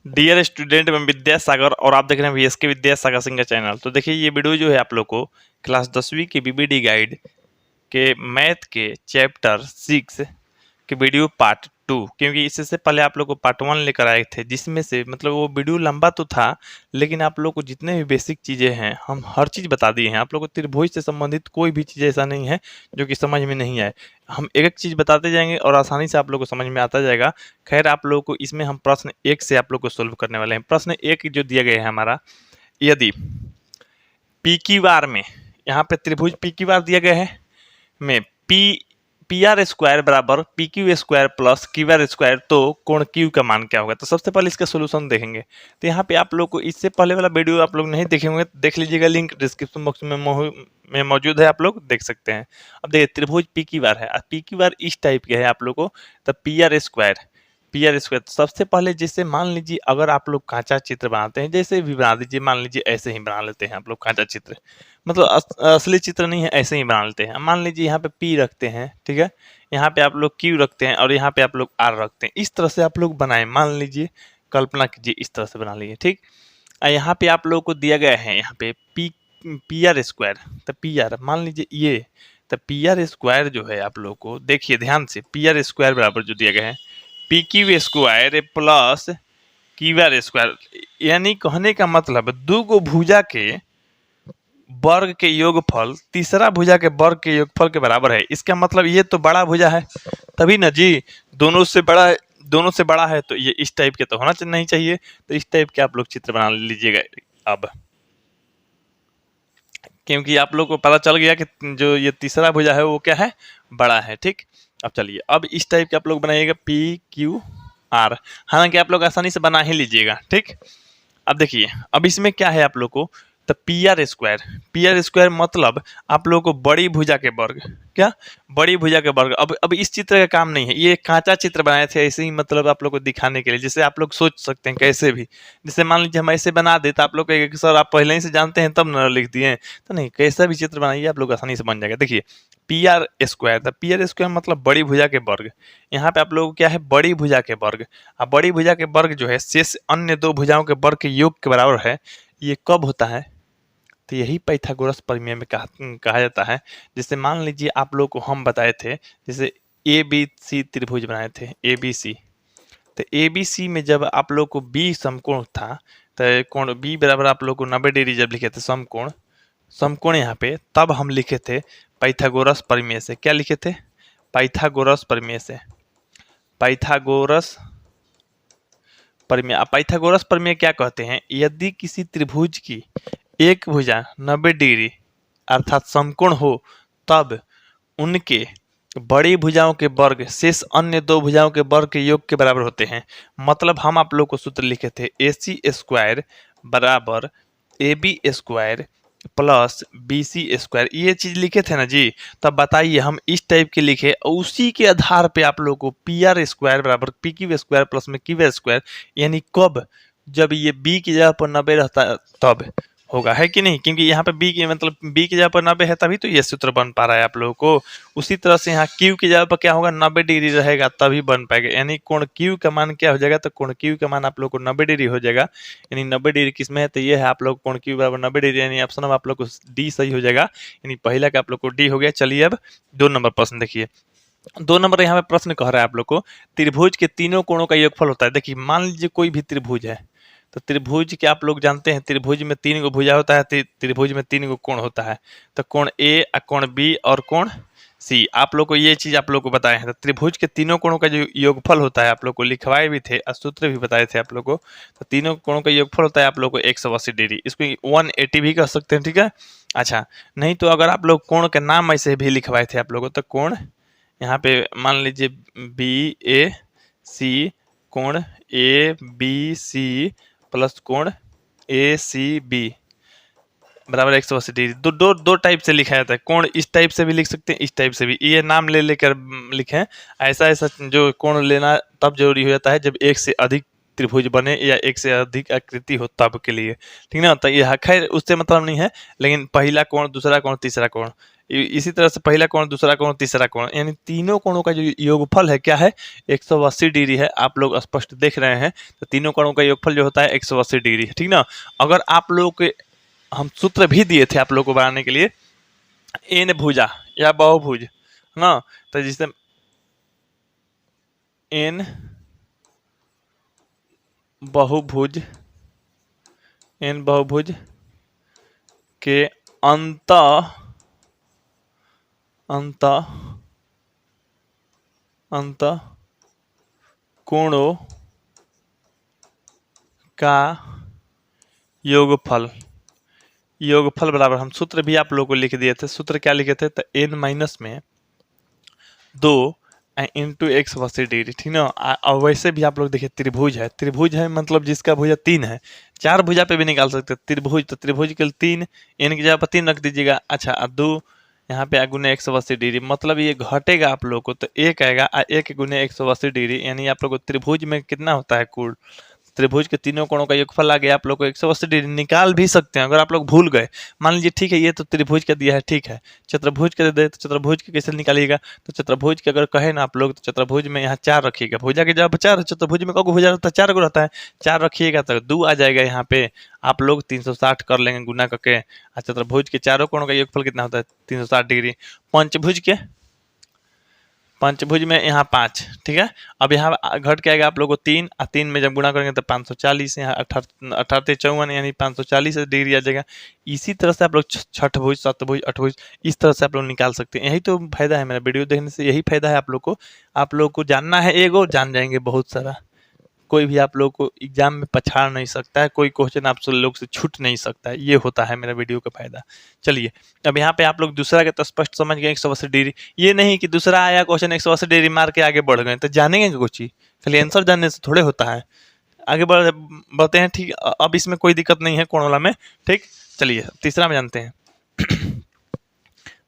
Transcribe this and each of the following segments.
Dear student, मैं विद्यासागर और आप देख रहे हैं वीएसके विद्यासागर सिंह का चैनल। तो देखिए, ये वीडियो जो है आप लोग को क्लास 10वीं की बीबीडी गाइड के मैथ के चैप्टर 6 के वीडियो पार्ट 2, क्योंकि इससे पहले आप लोग को पार्ट 1 लेकर आए थे, जिसमें से मतलब वो वीडियो लंबा तो था, लेकिन आप लोग को जितने भी बेसिक चीज़ें हैं हम हर चीज़ बता दिए हैं। आप लोग को त्रिभुज से संबंधित कोई भी चीज़ ऐसा नहीं है जो कि समझ में नहीं आए। हम एक एक चीज़ बताते जाएंगे और आसानी से आप लोग को समझ में आता जाएगा। खैर, आप लोग को इसमें हम प्रश्न 1 से आप लोग को सोल्व करने वाले हैं। प्रश्न 1 जो दिया गया है हमारा, यदि पी क्यू आर में, यहाँ पे त्रिभुज पी क्यू आर दिया गया है में पी आर स्क्वायर बराबर P Q square plus Q R square, तो कोण क्यू का मान क्या होगा। तो सबसे पहले इसका सोल्यूशन देखेंगे। तो यहाँ पे आप लोग को इससे पहले वाला वीडियो आप लोग नहीं देखे होंगे, देख लीजिएगा, लिंक डिस्क्रिप्शन बॉक्स में मौजूद है, आप लोग देख सकते हैं। अब देखिए, त्रिभुज पी क्यू आर है, पी क्यू आर इस टाइप के है आप लोग को। तो पी आर स्क्वायर सबसे पहले, जैसे मान लीजिए अगर आप लोग कांचा चित्र बनाते हैं, जैसे भी बना दीजिए, मान लीजिए ऐसे ही बना लेते हैं आप लोग कांचा चित्र, मतलब असली चित्र नहीं है, ऐसे ही बना लेते हैं। मान लीजिए यहाँ पे पी रखते हैं, ठीक है, यहाँ पे आप लोग क्यू रखते हैं और यहाँ पे आप लोग आर रखते हैं। इस तरह से आप लोग बनाए, मान लीजिए, कल्पना कीजिए, इस तरह से बना लीजिए, ठीक। यहाँ पे आप लोगों को दिया गया है यहाँ पे पी आर स्क्वायर। तो पी आर मान लीजिए ये, तो पी आर स्क्वायर जो है आप लोग को देखिए ध्यान से, पी आर स्क्वायर बराबर जो दिया गया है P Q square plus Q R square, यानी कहने का मतलब दो गो भुजा के वर्ग के योगफल तीसरा भुजा के वर्ग के योगफल के बराबर है। इसका मतलब ये तो बड़ा भुजा है, तभी ना जी, दोनों से बड़ा है, तो ये इस टाइप के तो होना नहीं चाहिए। तो इस टाइप के आप लोग चित्र बना लीजिएगा अब, क्योंकि आप लोग को पता चल गया कि जो ये तीसरा भुजा है वो क्या है, बड़ा है, ठीक। अब चलिए, अब इस टाइप के आप लोग बनाइएगा पी क्यू आर, हालांकि आप लोग आसानी से बना ही लीजिएगा, ठीक। अब देखिए, अब इसमें क्या है आप लोग को, तो पी आर स्क्वायर मतलब आप लोगों को बड़ी भुजा के वर्ग, क्या बड़ी भुजा के वर्ग। अब इस चित्र का काम नहीं है, ये कांचा चित्र बनाए थे ऐसे ही, मतलब आप लोग को दिखाने के लिए, जैसे आप लोग सोच सकते हैं कैसे भी। जैसे मान लीजिए हम ऐसे बना दे, तो आप लोग कहेंगे सर आप पहले ही से जानते हैं तब न लिख दिए, तो नहीं, कैसा भी चित्र बनाइए आप लोग आसानी से बन जाएगा। देखिए, पी आर स्क्वायर मतलब बड़ी भुजा के वर्ग। यहाँ पे आप लोग क्या है, बड़ी भुजा के वर्ग। अब बड़ी भुजा के वर्ग जो है शेष अन्य दो भुजाओं के वर्ग के योग के बराबर है। ये कब होता है, तो यही पाइथागोरस प्रमेय में कहा जाता है। जैसे मान लीजिए आप लोग को हम बताए थे, जैसे ए बी सी त्रिभुज बनाए थे, ए बी सी। तो ए बी सी में जब आप लोग को बी समकोण था, तो कोण बी बराबर आप लोग को 90 डिग्री जब लिखे थे समकोण यहाँ पे, तब हम लिखे थे पाइथागोरस प्रमेय से। क्या लिखे थे, पाइथागोरस प्रमेय से, पाइथागोरस प्रमेय। पाइथागोरस प्रमेय क्या कहते हैं, यदि किसी त्रिभुज की एक भुजा 90 डिग्री अर्थात समकोण हो, तब उनके बड़ी भुजाओं के वर्ग शेष अन्य दो भुजाओं के वर्ग के योग के बराबर होते हैं। मतलब हम आप लोग को सूत्र लिखे थे ए सी स्क्वायर बराबर A B square plus B C square, ये चीज लिखे थे ना जी। तब बताइए, हम इस टाइप के लिखे, उसी के आधार पे आप लोग को पी आर स्क्वायर बराबर पी क्यू स्क्वायर प्लस में क्यू स्क्वायर, यानी कब, जब ये बी की जगह पर 90 रहता है तब होगा, है कि नहीं। क्योंकि यहाँ पे बी की मतलब बी की जगह पर 90 है, तभी तो ये सूत्र बन पा रहा है आप लोगों को। उसी तरह से यहाँ क्यू की जगह पर क्या होगा, 90 डिग्री रहेगा, तभी बन पाएगा। यानी कोण क्यू का मान क्या हो जाएगा, तो कोण क्यू का मान आप लोग को 90 डिग्री हो जाएगा। यानी 90 डिग्री किसमें है, तो ये है आप लोग कोण क्यू बराबर 90 डिग्री, यानी ऑप्शन में आप लोग को डी सही हो जाएगा। यानी पहला का आप लोग को डी हो गया। चलिए अब 2 नंबर प्रश्न देखिए। 2 नंबर यहाँ पे प्रश्न कह रहा है आप लोग को, त्रिभुज के तीनों कोणों का योगफल होता है। देखिए, मान लीजिए कोई भी त्रिभुज है, तो त्रिभुज के आप लोग जानते हैं, त्रिभुज में 3 गो भुजा होता है, त्रिभुज में 3 गो कोण होता है। तो कोण ए, कोण बी और कोण सी, आप लोग को ये चीज आप लोग को बताए हैं। तो त्रिभुज के तीनों कोणों का जो योगफल होता है, आप लोग को लिखवाए भी थे, सूत्र भी बताए थे आप लोग को। तो तीनों कोणों का योगफल होता है आप लोग को 180 डिग्री, इसको 180 भी कह सकते हैं, ठीक है। अच्छा, नहीं तो अगर आप लोग कोण के नाम ऐसे भी लिखवाए थे आप लोगों, तो कोण यहाँ पे मान लीजिए बी ए सी, कोण ए बी सी प्लस कोण ए सी बी बराबर 180 डिग्री। दो टाइप से लिखा जाता है। कोण इस टाइप से भी लिख सकते हैं, इस टाइप से भी, ये नाम ले लेकर लिखें। ऐसा जो कोण लेना तब जरूरी हो जाता है जब एक से अधिक त्रिभुज बने या एक से अधिक आकृति हो तब के लिए, ठीक ना। तो यह खैर उससे मतलब नहीं है, लेकिन पहला कोण, दूसरा कोण, तीसरा कोण, इसी तरह से पहला कोण, दूसरा कोण, तीसरा कोण, यानी तीनों कोणों का जो योगफल है क्या है, 180 डिग्री है। आप लोग स्पष्ट देख रहे हैं, तो तीनों कोणों का योगफल जो होता है 180 डिग्री है, ठीक ना। अगर आप लोग के हम सूत्र भी दिए थे आप लोग को बनाने के लिए, एन भुजा या बहुभुज ना, तो जिससे एन बहुभुज, एन बहुभुज के अंत कोणों का योगफल बराबर, हम सूत्र भी आप लोगों को लिख दिए थे। सूत्र क्या लिखे थे, तो एन माइनस में 2 इंटू 180 डिग्री, ठीक ना। और वैसे भी आप लोग देखिए त्रिभुज है मतलब जिसका भुजा 3 है, 4 भुजा पे भी निकाल सकते हैं त्रिभुज, तो त्रिभुज के 3, एन की जगह पर 3 रख दीजिएगा। अच्छा 2 यहाँ पे गुने 180 डिग्री, मतलब ये घटेगा आप लोग को, तो 1 आएगा, 1 गुने 180 डिग्री, यानी आप लोग को त्रिभुज में कितना होता है कुल, त्रिभुज के तीनों कोणों का योगफल आ गया। आप लोग को 180 डिग्री निकाल भी सकते हैं अगर आप लोग भूल गए। मान लीजिए ठीक है, ये तो त्रिभुज का दिया है, ठीक है, चतुर्भुज का दे, तो चतुर्भुज के कैसे निकालिएगा, तो चतुर्भुज के अगर कहे ना आप लोग, तो चतुर्भुज में यहाँ 4 रखिएगा, भुजा के जब 4, चतुर्भुज में कौन भुजा रहता है, 4 गो रहता है, 4 रखिएगा तो 2 आ जाएगा यहाँ पे। आप लोग 360 कर लेंगे गुना करके। चतुर्भुज के चारों कोणों का योगफल कितना होता है, 360 डिग्री। पंचभुज में यहाँ 5, ठीक है। अब यहाँ घट के आएगा आप लोगों को 3, और 3 में जब गुणा करेंगे तो 540, यहाँ 18 54, यानी 540 डिग्री आ जाएगा। इसी तरह से आप लोग छठभुज, सप्तभुज, अठभुज, इस तरह से आप लोग निकाल सकते हैं। यही तो फायदा है मेरा वीडियो देखने से, यही फायदा है आप लोग को जानना है, एगो जान जाएंगे बहुत सारा। कोई भी आप लोग को एग्जाम में पछाड़ नहीं सकता है, कोई क्वेश्चन आप लोग से छूट नहीं सकता है, ये होता है मेरा वीडियो का फायदा। चलिए अब यहाँ पे आप लोग दूसरा के तो स्पष्ट समझ गए 180 डिग्री, ये नहीं कि दूसरा आया क्वेश्चन 180 डिग्री मार के आगे बढ़ गए तो जानेंगे कुछ ही, खाली आंसर जानने से थोड़े होता है। आगे बढ़ते हैं, ठीक। अब इसमें कोई दिक्कत नहीं है कोण वाला में, ठीक। चलिए तीसरा में जानते हैं।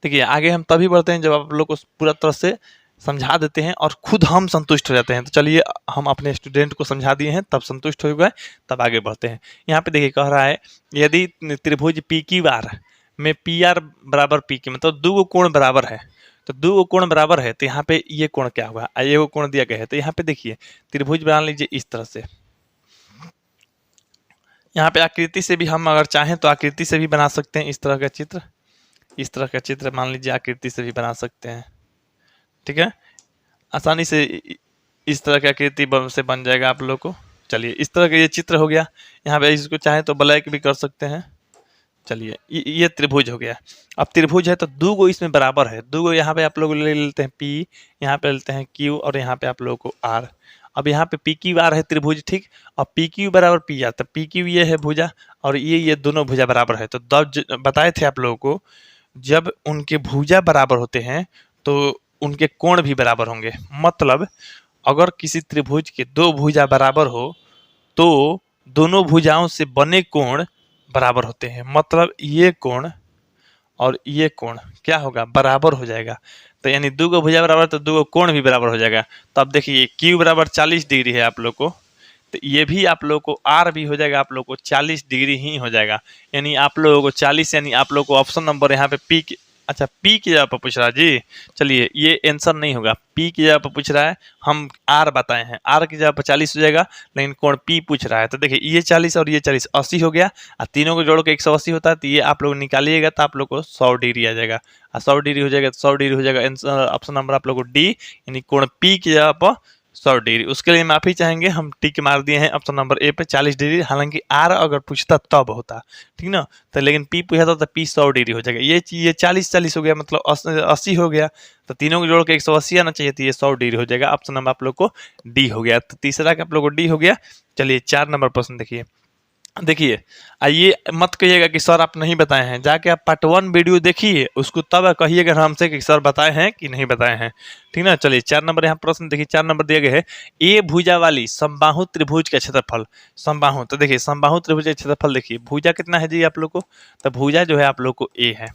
देखिए आगे हम तभी बढ़ते हैं जब आप लोग को पूरा तरह से समझा देते हैं और खुद हम संतुष्ट हो जाते हैं। तो चलिए हम अपने स्टूडेंट को समझा दिए हैं, तब संतुष्ट हो गए, तब आगे बढ़ते हैं। यहाँ पे देखिए कह रहा है, यदि त्रिभुज पी क्यू आर में पी आर बराबर पी क्यू, मतलब 2 कोण बराबर है, तो 2 कोण बराबर है, तो यहाँ पे ये कोण क्या होगा, ये वो कोण दिया गया है। तो यहाँ पे देखिए त्रिभुज बना लीजिए इस तरह से। यहाँ पे आकृति से भी हम अगर चाहें तो आकृति से भी बना सकते हैं, इस तरह का चित्र, इस तरह का चित्र मान लीजिए आकृति से भी बना सकते हैं, ठीक है। आसानी से इस तरह की आकृति से बन जाएगा आप लोग को। चलिए इस तरह का ये चित्र हो गया। यहाँ पे इसको चाहे तो ब्लैक भी कर सकते हैं। चलिए ये त्रिभुज हो गया। अब त्रिभुज है तो 2 गो इसमें बराबर है, 2 गो यहाँ पे आप लोग ले लेते हैं P, यहाँ पे लेते हैं Q, और यहाँ पे आप लोग को R। अब यहाँ पे पी क्यू आर है त्रिभुज, ठीक। और पी क्यू बराबर पी आर, तो पी क्यू ये है भुजा और ये दोनों भुजा बराबर है। तो बताए थे आप लोगों को, जब उनके भुजा बराबर होते हैं तो उनके कोण भी बराबर होंगे। मतलब अगर किसी त्रिभुज के 2 भुजा बराबर हो तो दोनों भुजाओं से बने कोण बराबर होते हैं। मतलब ये कोण और ये कोण क्या होगा, बराबर हो जाएगा। तो यानी 2 गो भुजा बराबर तो 2 गो कोण भी बराबर हो जाएगा। तो अब देखिए Q बराबर 40 डिग्री है आप लोग को, तो ये भी आप लोग को R भी हो जाएगा, आप लोग को 40 डिग्री ही हो जाएगा। यानी आप लोगों को 40, यानी आप लोग को ऑप्शन नंबर यहाँ पे P की, अच्छा P की जगह पर पूछ रहा है जी। चलिए ये आंसर नहीं होगा, P की जगह पर पूछ रहा है, हम R बताए हैं, R की जगह पर 40 हो जाएगा, लेकिन कोण P पूछ रहा है। तो देखिए ये 40 और ये 40 80 हो गया, और तीनों को जोड़ के 180 होता है। तो ये आप लोग निकालिएगा तो आप लोग को 100 डिग्री आ जाएगा, और 100 डिग्री हो जाएगा तो 100 डिग्री हो जाएगा। आंसर ऑप्शन नंबर आप लोग को D, यानी कोण P की जगह पर 100 डिग्री। उसके लिए माफी चाहेंगे, हम टिक मार दिए हैं ऑप्शन नंबर ए पे 40 डिग्री, हालांकि आर अगर पूछता तब होता, ठीक ना। तो लेकिन पी पूछा था तो पी 100 डिग्री हो जाएगा। ये 40 हो गया, मतलब 80 हो गया, तो तीनों को जोड़ के 180 आना चाहिए, तो ये 100 डिग्री हो जाएगा। ऑप्शन नंबर आप लोग को डी हो गया। तो तीसरा का आप लोग को डी हो गया। चलिए 4 नंबर प्रश्न देखिए। देखिए आइए, मत कहिएगा कि सर आप नहीं बताए हैं, जाके आप पार्ट 1 वीडियो देखिए, उसको तब कहिएगा हमसे कि सर बताए हैं कि नहीं बताए हैं, ठीक ना। चलिए 4 नंबर यहाँ प्रश्न देखिए, 4 नंबर दिया गया है, ए भुजा वाली समबाहु त्रिभुज का क्षेत्रफल। समबाहु, तो देखिए समबाहु त्रिभुज का क्षेत्रफल देखिए, भुजा कितना है जी आप लोग को, तो भुजा जो है आप लोग को ए है,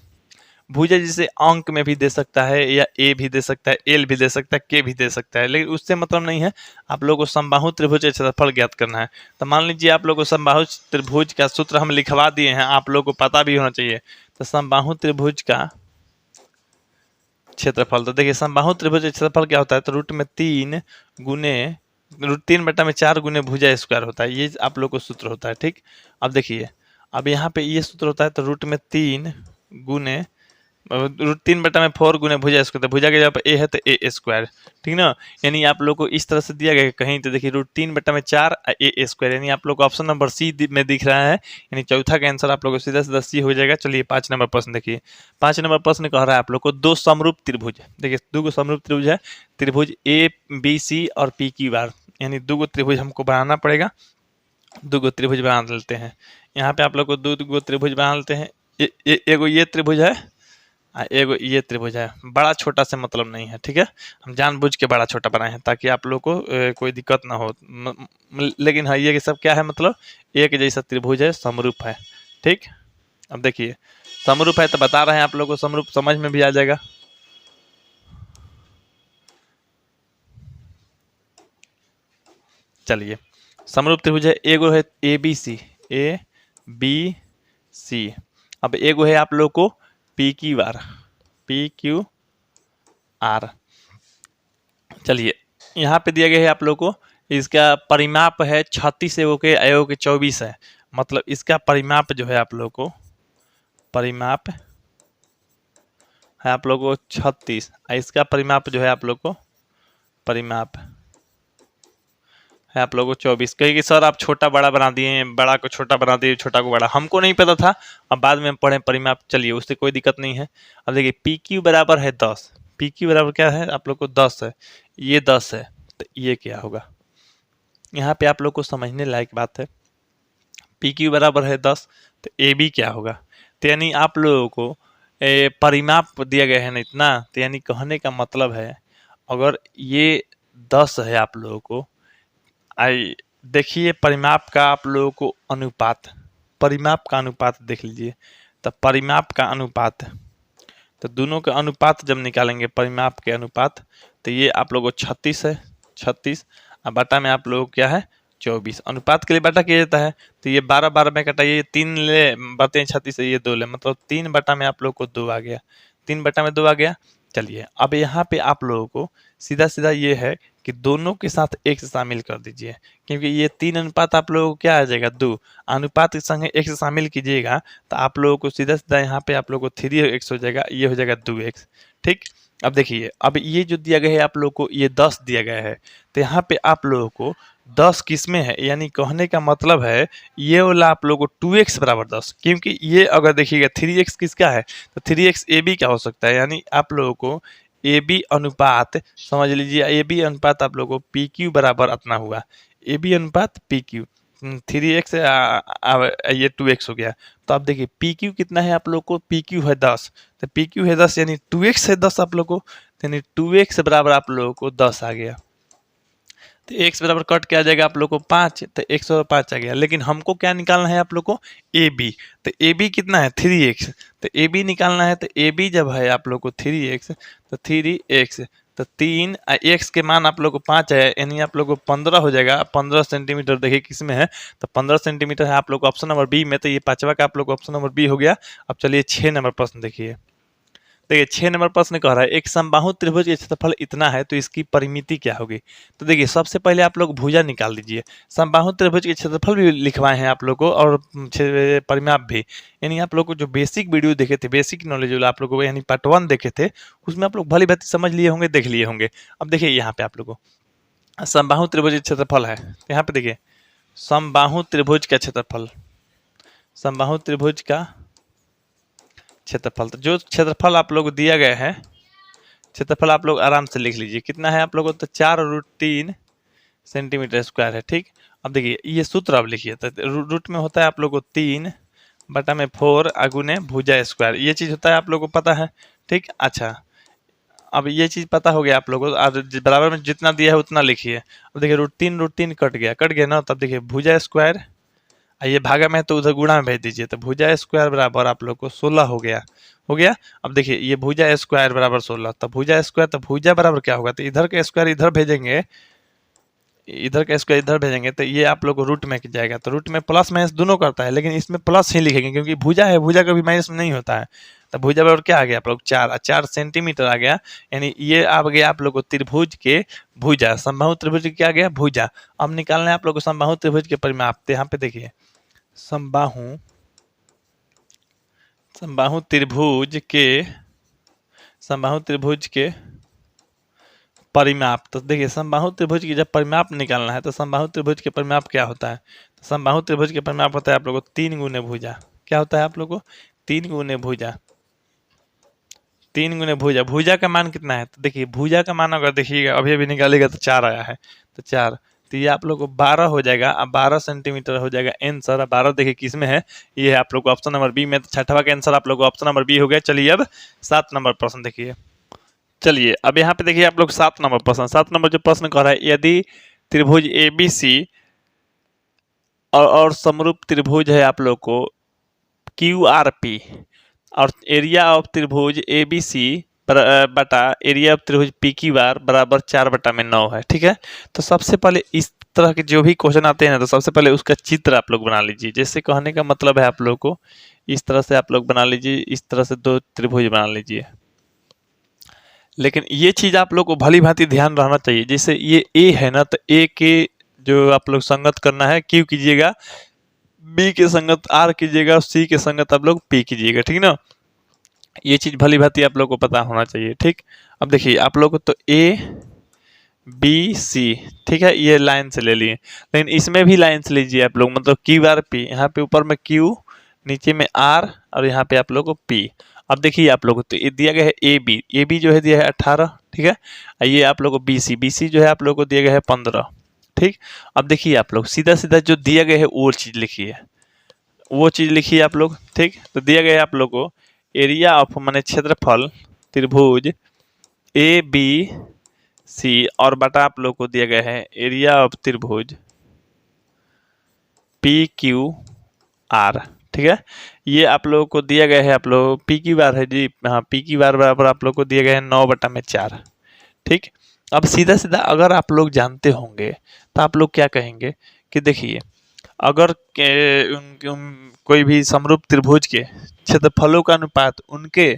भुजा जिसे अंक में भी दे सकता है, या ए भी दे सकता है, एल भी दे सकता है, के भी दे सकता है, लेकिन उससे मतलब नहीं है। आप लोगों को समबाहु त्रिभुज का क्षेत्रफल ज्ञात करना है। तो मान लीजिए आप लोगों को समबाहु त्रिभुज का सूत्र हम लिखवा दिए हैं, आप लोगों को पता भी होना चाहिए। तो समबाहु त्रिभुज का क्षेत्रफल, तो देखिए समबाहु त्रिभुज का क्षेत्रफल क्या होता है, तो रूट में 3 गुने रूट 3/4 गुने भुजा स्क्वायर होता है, ये आप लोग को सूत्र होता है। ठीक, अब देखिए, अब यहाँ पे ये सूत्र होता है, तो रूट में 3 गुने रूट 3/4 गुने भुजा स्क्वायर, तो भुजा के जगह पे ए है तो ए स्क्वायर। ठीक ना, यानी आप लोग को इस तरह से दिया गया है कहीं, तो देखिए रूट 3/4 ए स्क्वायर, यानी आप लोग को ऑप्शन नंबर सी में दिख रहा है, यानी चौथा का आंसर आप लोग को सीधा सीधा सी हो जाएगा। चलिए 5 नंबर प्रश्न देखिए। 5 नंबर प्रश्न कह रहा है आप लोग को दो समरूप त्रिभुज, देखिए दो समरूप त्रिभुज है, त्रिभुज ए बी सी और पी क्यू आर, यानी दो त्रिभुज हमको बनाना पड़ेगा। दो त्रिभुज बना लेते हैं, यहाँ पे आप लोग को दो त्रिभुज बना लेते हैं। एगो ये त्रिभुज है, एगो ये त्रिभुज है। बड़ा छोटा से मतलब नहीं है, ठीक है, हम जानबूझ के बड़ा छोटा बनाए हैं ताकि आप लोग को कोई दिक्कत ना हो। लेकिन हाँ, ये सब क्या है, मतलब एक जैसा त्रिभुज है, समरूप है। ठीक, अब देखिए समरूप है तो बता रहे हैं आप लोग को, समरूप समझ में भी आ जाएगा। चलिए, समरूप त्रिभुज है, एगो है A B C, A B C. अब एगो है आप लोग को P Q R, P Q R. चलिए, यहाँ पे दिया गया है आप लोग को, इसका परिमाप है 36, एगो के एगो के 24 है, मतलब इसका परिमाप जो है आप लोग को, परिमाप है आप लोग को 36, इसका परिमाप जो है आप लोग को, परिमाप है आप लोगों को 24। कहेंगे सर आप छोटा बड़ा बना दिए, बड़ा को छोटा बना दिए, छोटा को बड़ा, हमको नहीं पता था, अब बाद में पढ़े परिमाप। चलिए, उससे कोई दिक्कत नहीं है। अब देखिए पी क्यू बराबर है 10, पी क्यू बराबर क्या है आप लोग को 10 है, ये 10 है, तो ये क्या होगा, यहाँ पे आप लोग को समझने लायक बात है। पी क्यू बराबर है 10, तो ए बी क्या होगा, तो यानी आप लोगों को परिमाप दिया गया है ना इतना, तो यानी कहने का मतलब है अगर ये 10 है आप लोगों को, आई देखिए परिमाप का आप लोगों को अनुपात, परिमाप का अनुपात देख लीजिए, तो परिमाप का अनुपात, तो दोनों का अनुपात जब निकालेंगे परिमाप के अनुपात, तो ये आप लोगों को 36 है, 36 और बटा में आप लोगों को क्या है 24। अनुपात के लिए बटा किया जाता है, तो ये 12 में कटाइए, 3 ले बटे 36 है, ये 2 ले, मतलब 3 बटा में आप लोग को 2 आ गया, 3 बटा में 2 आ गया। चलिए, अब यहाँ पे आप लोगों को सीधा सीधा ये है कि दोनों के साथ एक से शामिल कर दीजिए, क्योंकि ये 3 अनुपात आप लोगों को क्या आ जाएगा 2, अनुपात के संग एक से शामिल कीजिएगा तो आप लोगों को सीधा सीधा यहाँ पे आप लोगों को 3x हो जाएगा, ये हो जाएगा 2x। ठीक, अब देखिए, अब ये जो दिया गया है आप लोग को, ये 10 दिया गया है, तो यहाँ पे आप लोगों को 10 किसमें है, यानी कहने का मतलब है ये वाला आप लोगों को 2x बराबर 10, क्योंकि ये अगर देखिएगा 3x किसका है, तो 3x ए बी का हो सकता है, यानी आप लोगों को ए बी अनुपात समझ लीजिए, ए बी अनुपात आप लोगों को पी क्यू बराबर अपना हुआ, ए बी अनुपात पी क्यू, 3x ये 2x हो गया। तो आप देखिए पी क्यू कितना है आप लोग को, पी क्यू है 10, तो पी क्यू है 10 यानी 2x है 10 आप लोग को, यानी 2x बराबर आप लोगों को 10 आ गया। तो x बराबर कट क्या आ जाएगा आप लोग को 5, तो 105 आ गया। लेकिन हमको क्या निकालना है आप लोग को, ए बी, तो ए बी कितना है 3x, तो ए बी निकालना है, तो ए बी जब है आप लोग को 3x, तो 3x, तो 3 x के मान आप लोग को 5 है, यानी आप लोग को 15 हो जाएगा। 15 सेंटीमीटर देखिए किस में है, तो 15 सेंटीमीटर है आप लोग को ऑप्शन नंबर बी में, तो ये पांचवा का आप लोग को ऑप्शन नंबर बी हो गया। अब चलिए 6 नंबर प्रश्न देखिए। देखिए 6 नंबर प्रश्न कह रहा है एक समबाहु त्रिभुज का क्षेत्रफल इतना है तो इसकी परिमिति क्या होगी। तो देखिए सबसे पहले आप लोग भुजा निकाल दीजिए, समबाहु त्रिभुज के क्षेत्रफल भी लिखवाए हैं आप लोग को और परिमाप भी, यानी आप लोग को जो बेसिक वीडियो देखे थे, बेसिक नॉलेज वाला आप लोग को यानी पार्ट 1 देखे थे, उसमें आप लोग भली भांति समझ लिए होंगे, देख लिए होंगे। अब देखिए यहाँ पे आप लोग को समबाहु त्रिभुज का क्षेत्रफल है, यहाँ पे देखिए समबाहु त्रिभुज का क्षेत्रफल, समबाहु त्रिभुज का क्षेत्रफल, तो जो क्षेत्रफल आप लोग दिया गया है, क्षेत्रफल आप लोग आराम से लिख लीजिए कितना है आप लोगों को, तो 4√3 सेंटीमीटर स्क्वायर है। ठीक, अब देखिए ये सूत्र आप लिखिए, तो रूट में होता है आप लोग को 3/4 अगुने भुजा स्क्वायर, ये चीज़ होता है आप लोग को पता है। ठीक, अच्छा अब ये चीज़ पता हो गया आप लोगों को, बराबर में जितना दिया है उतना लिखिए। अब देखिए √3 कट गया ना, तब देखिए भुजा स्क्वायर ये भागा में है तो उधर गुणा में भेज दीजिए, तो भुजा स्क्वायर बराबर आप लोग को 16 हो गया। अब देखिए ये भुजा स्क्वायर बराबर 16, तो भुजा स्क्वायर तो भुजा बराबर क्या होगा, तो इधर का स्क्वायर इधर भेजेंगे, इधर का स्क्वायर इधर भेजेंगे, तो ये आप लोग को रूट में जाएगा, तो रूट में प्लस माइनस दोनों करता है, लेकिन इसमें प्लस ही लिखेंगे क्योंकि भुजा है, भुजा कभी माइनस नहीं होता है। तो भुजा बराबर क्या आ गया आप लोग 4 सेंटीमीटर आ गया, यानी ये आ गया आप लोग को त्रिभुज के भुजा, समबाहु त्रिभुज क्या आ गया भुजा। अब निकालना है आप लोग को समबाहु त्रिभुज के परिमाप, तो यहाँ पे देखिए समबाहु समबाहु त्रिभुज के समबाहु त्रिभुज के परिमाप, तो देखिए समबाहु त्रिभुज की जब परिमाप निकालना है तो समबाहु त्रिभुज के परिमाप क्या होता है, तो समबाहु त्रिभुज के परिमाप होता है आप लोगों को 3 गुने भुजा। क्या होता है आप लोगों को 3 गुने भुजा, 3 गुने भुजा। भुजा का मान कितना है, तो देखिए भुजा का मान अगर देखिएगा अभी अभी निकालेगा तो 4 आया है, तो 4, तो ये आप लोग को 12 हो जाएगा। अब 12 सेंटीमीटर हो जाएगा आंसर। 12 देखिए किस में है, ये है आप लोग को ऑप्शन नंबर बी में, तो छठवा का आंसर आप लोग को ऑप्शन नंबर बी हो गया। चलिए अब 7 नंबर प्रश्न देखिए। चलिए अब यहाँ पे देखिए आप लोग 7 नंबर प्रश्न, 7 नंबर जो प्रश्न कह रहा है, यदि त्रिभुज ABC और समरूप त्रिभुज है आप लोग को QRP और एरिया ऑफ त्रिभुज ABC बटा एरिया ऑफ त्रिभुज PQR बराबर 4/9 है। ठीक है, तो सबसे पहले इस तरह के जो भी क्वेश्चन आते हैं ना, तो सबसे पहले उसका चित्र आप लोग बना लीजिए। जैसे कहने का मतलब है आप लोग को इस तरह से आप लोग बना लीजिए, इस तरह से 2 त्रिभुज बना लीजिए। लेकिन ये चीज आप लोग को भली भांति ध्यान रहना चाहिए, जैसे ये ए है ना, तो ए के जो आप लोग संगत करना है Q कीजिएगा, बी के संगत R कीजिएगा, सी के संगत आप लोग P कीजिएगा। ठीक ना, ये चीज भली भांति आप लोग को पता होना चाहिए। ठीक, अब देखिए आप लोग को तो ABC, ठीक है, ये लाइन से ले लिए, लेकिन इसमें भी लाइन से लीजिए आप लोग, मतलब QRP, यहाँ पे ऊपर में Q, नीचे में R और यहाँ पे आप लोग को P। अब देखिए आप लोग तो ये दिया गया है AB जो है दिया है 18। ठीक है, ये आप लोग को BC जो है आप लोग को दिया गया है 15। ठीक, अब देखिए आप लोग सीधा सीधा जो दिया गया है वो चीज लिखिए, वो चीज लिखिए आप लोग। ठीक, तो दिया गया है आप लोग को एरिया ऑफ माने क्षेत्रफल त्रिभुज ABC और बटा आप लोग को दिया गया है एरिया ऑफ त्रिभुज PQR। ठीक है, ये आप लोगों को दिया गया है, आप लोग PQR है जी, हाँ PQR बराबर आप लोग को दिया गया है 9/4। ठीक, अब सीधा सीधा अगर आप लोग जानते होंगे तो आप लोग क्या कहेंगे कि देखिए अगर कोई भी समरूप त्रिभुज के क्षेत्रफलों का अनुपात उनके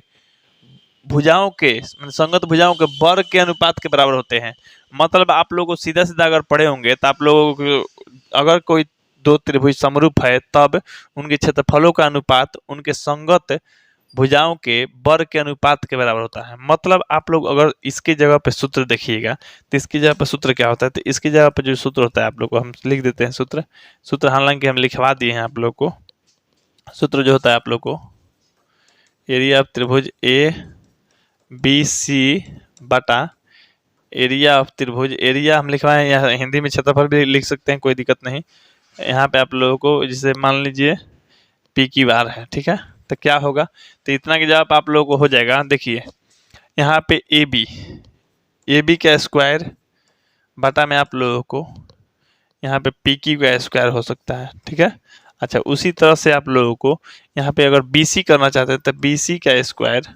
भुजाओं के संगत भुजाओं के वर्ग के अनुपात के बराबर होते हैं, मतलब आप लोग को सीधा सीधा अगर पढ़े होंगे तो आप लोगों को अगर कोई 2 त्रिभुज समरूप है तब उनके क्षेत्रफलों का अनुपात उनके संगत भुजाओं के वर्ग के अनुपात के बराबर होता है। मतलब आप लोग अगर इसके जगह पे सूत्र देखिएगा तो इसकी जगह पे सूत्र क्या होता है, तो इसकी जगह पे जो सूत्र होता है आप लोग को हम लिख देते हैं सूत्र हालांकि हम लिखवा दिए हैं आप लोग को। सूत्र जो होता है आप लोग को एरिया ऑफ त्रिभुज ABC बटा एरिया ऑफ त्रिभुज, एरिया हम लिखवाएं, यहाँ हिंदी में क्षेत्रफल भी लिख सकते हैं, कोई दिक्कत नहीं। यहाँ पे आप लोगों को जैसे मान लीजिए PQR है। ठीक है, तो क्या होगा, तो इतना की जवाब आप लोगों को हो जाएगा। देखिए यहाँ पे AB का स्क्वायर बटा में आप लोगों को यहाँ पे PQ का स्क्वायर हो सकता है। ठीक है, अच्छा उसी तरह से आप लोगों को यहाँ पे अगर BC करना चाहते हैं तो BC का स्क्वायर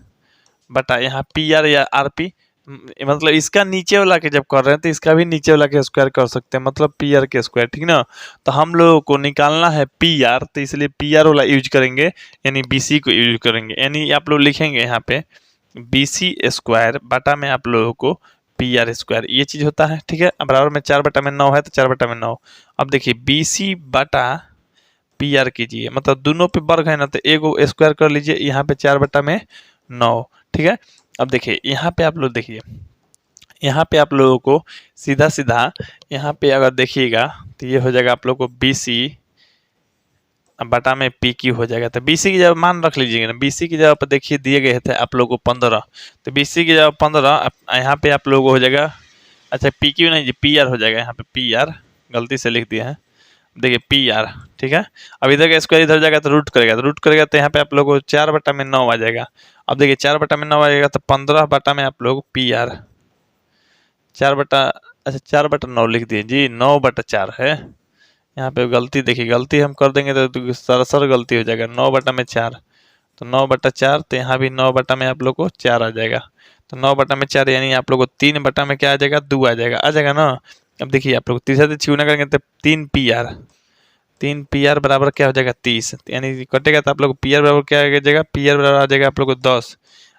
बटा यहाँ PR या RP, मतलब इसका नीचे वाला के जब कर रहे हैं तो इसका भी नीचे वाला के स्क्वायर कर सकते हैं, मतलब PR के स्क्वायर। ठीक ना, तो हम लोगों को निकालना है PR, तो इसलिए PR वाला यूज करेंगे, यानी BC को यूज करेंगे, यानी आप लोग लिखेंगे यहाँ पे BC स्क्वायर बटा में आप लोगों को PR स्क्वायर, ये चीज होता है। ठीक है, बराबर में 4/9 है तो 4/9। अब देखिए BC बटा PR कीजिए, मतलब दोनों पे वर्ग है ना, तो एगो स्क्वायर कर लीजिए, यहाँ पे 4/9। ठीक है, अब देखिए यहाँ पे आप लोग देखिए, यहाँ पे आप लोगों को सीधा सीधा यहाँ पे अगर देखिएगा तो ये हो जाएगा आप लोग को BC बटा में PQ हो जाएगा। तो BC की जगह मान रख लीजिएगा ना, BC की जगह पर देखिए दिए गए थे आप लोगों को 15, तो BC की जगह 15 यहाँ पे आप लोगों को हो जाएगा, अच्छा PQ नहीं जी PR हो जाएगा, यहाँ पे PR गलती से लिख दिया है, देखिए PR। ठीक है, अब इधर का स्क्वायर इधर जाएगा तो रूट करेगा तो यहाँ पे आप लोगों को 4/9 आ जाएगा। अब देखिए 4/9 आ जाएगा तो 15 बटा में आप लोग PR 4/9 लिख दिए जी, 9/4 है, यहाँ पे गलती देखिए, गलती हम कर देंगे तो सरासर गलती हो जाएगा। 9/4 तो 9/4, तो यहाँ भी 9/में आप लोग को 4 आ जाएगा। तो 9/4 यानी आप लोग को 3/में क्या आ जाएगा, 2 आ जाएगा ना। अब देखिए आप लोग तीसरा से छूना करेंगे तो 3 PR, 3 PR बराबर क्या हो जाएगा, 30, यानी कटेगा तो आप लोग PR बराबर क्या आ जाएगा, PR बराबर आ जाएगा आप लोग को 10,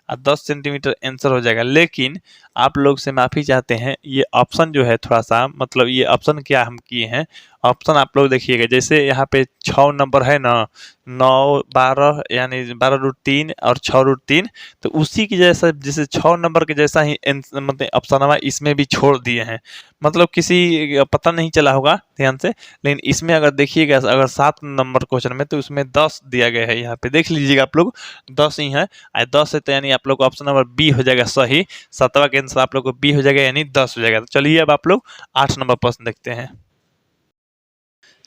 और 10 सेंटीमीटर आंसर हो जाएगा। लेकिन आप लोग से माफ़ी चाहते हैं, ये ऑप्शन जो है थोड़ा सा, मतलब ये ऑप्शन क्या हम किए हैं, ऑप्शन आप लोग देखिएगा, जैसे यहाँ पे 6 नंबर है ना, 9 12 यानी 12√3 और 6√3, तो उसी की जैसा, जैसे 6 नंबर के जैसा ही मतलब ऑप्शन इसमें भी छोड़ दिए हैं। मतलब किसी पता नहीं चला होगा ध्यान से, लेकिन इसमें अगर देखिएगा, अगर 7 नंबर क्वेश्चन में, तो उसमें 10 दिया गया है। यहाँ पे देख लीजिएगा आप लोग, 10 ही है, 10 है, तो यानी आप लोग को ऑप्शन नंबर बी हो जाएगा सही। 7वां के आंसर आप लोग को बी हो जाएगा, यानी 10 हो जाएगा। तो चलिए अब आप लोग 8 नंबर प्रश्न देखते हैं।